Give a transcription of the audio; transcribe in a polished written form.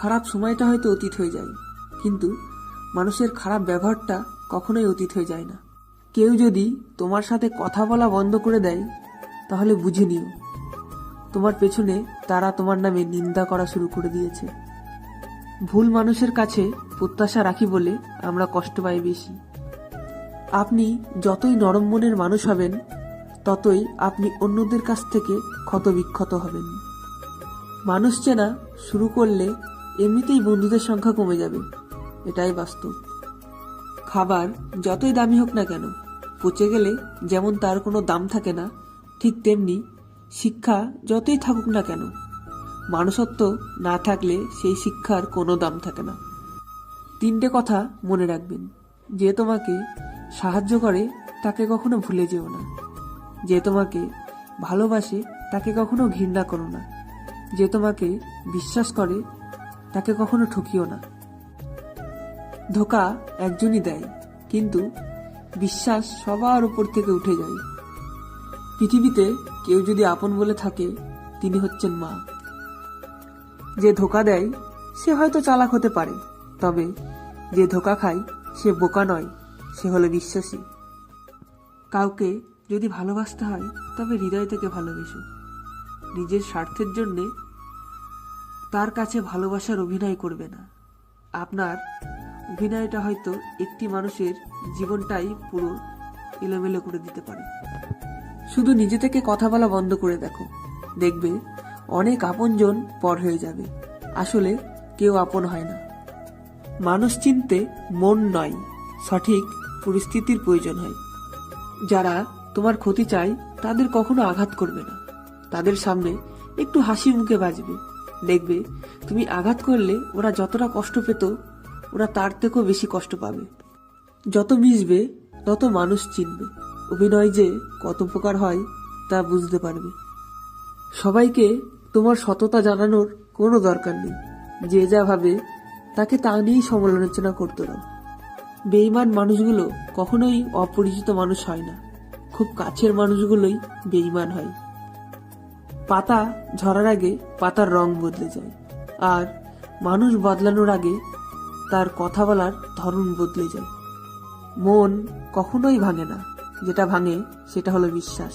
খারাপ সময়টা হয়তো অতীত হয়ে যায়, কিন্তু মানুষের খারাপ ব্যবহারটা কখনোই অতীত হয়ে যায় না। কেউ যদি তোমার সাথে কথা বলা বন্ধ করে দেয়, তাহলে বুঝে নিও তোমার পেছনে তারা তোমার নামে নিন্দা করা শুরু করে দিয়েছে। ভুল মানুষের কাছে প্রত্যাশা রাখি বলে আমরা কষ্ট পাই বেশি। আপনি যতই নরম মনের মানুষ হবেন, ততই আপনি অন্যদের কাছ থেকে ক্ষতবিক্ষত হবেন। মানুষ চেনা শুরু করলে এমনিতেই বন্ধুদের সংখ্যা কমে যাবে, এটাই বাস্তব। খাবার যতই দামি হোক না কেন, পচে গেলে যেমন তার কোনো দাম থাকে না, ঠিক তেমনি শিক্ষা যতই থাকুক না কেন, মানুষত্ব না থাকলে সেই শিক্ষার কোনো দাম থাকে না। 3টে কথা মনে রাখবেন। যে তোমাকে সাহায্য করে তাকে কখনো ভুলে যেও না। যে তোমাকে ভালোবাসে তাকে কখনো ঘৃণা করো না। যে তোমাকে বিশ্বাস করে তাকে কখনো ঠকিও না। ধোঁকা একজনই দেয়, কিন্তু বিশ্বাস সবার উপর থেকে উঠে যায়। পৃথিবীতে কেউ যদি আপন বলে থাকে, তিনি হচ্ছেন মা। যে ধোঁকা দেয় সে হয়তো চালাক হতে পারে, তবে যে ধোঁকা খায় সে বোকা নয়, সে হলো বিশ্বাসী। কাউকে যদি ভালোবাসতে হয় তবে হৃদয় থেকে ভালোবেসো। নিজের স্বার্থের জন্যে তার কাছে ভালোবাসার অভিনয় করবে না। আপনার অভিনয়টা হয়তো একটি মানুষের জীবনটাই পুরো এলোমেলো করে দিতে পারে। শুধু নিজে থেকে কথা বলা বন্ধ করে দেখো, দেখবে অনেক আপনজন পর হয়ে যাবে। আসলে কেউ আপন হয় না। মানুষ চিনতে মন নয়, সঠিক পরিস্থিতির প্রয়োজন হয়। যারা তোমার ক্ষতি চায় তাদের কখনো আঘাত করবে না। তাদের সামনে একটু হাসি মুখে বাজবে। দেখবে তুমি আঘাত করলে ওরা যতটা কষ্ট পেত, ওরা তার থেকেও বেশি কষ্ট পাবে। যত মিশবে তত মানুষ চিনবে। অভিনয় যে কত প্রকার হয় তা বুঝতে পারবে। সবাইকে তোমার সততা জানানোর কোনো দরকার নেই। যে যা ভাবে তাকে তা নিয়েই সমালোচনা করতে দাও। বেঈমান মানুষগুলো কখনোই অপরিচিত মানুষ হয় না, খুব কাছের মানুষগুলোই বেঈমান হয়। পাতা ঝরার আগে পাতার রং বদলে যায়, আর মানুষ বদলানোর আগে তার কথা বলার ধরন বদলে যায়। মন কখনোই ভাঙে না, যেটা ভাঙে সেটা হলো বিশ্বাস।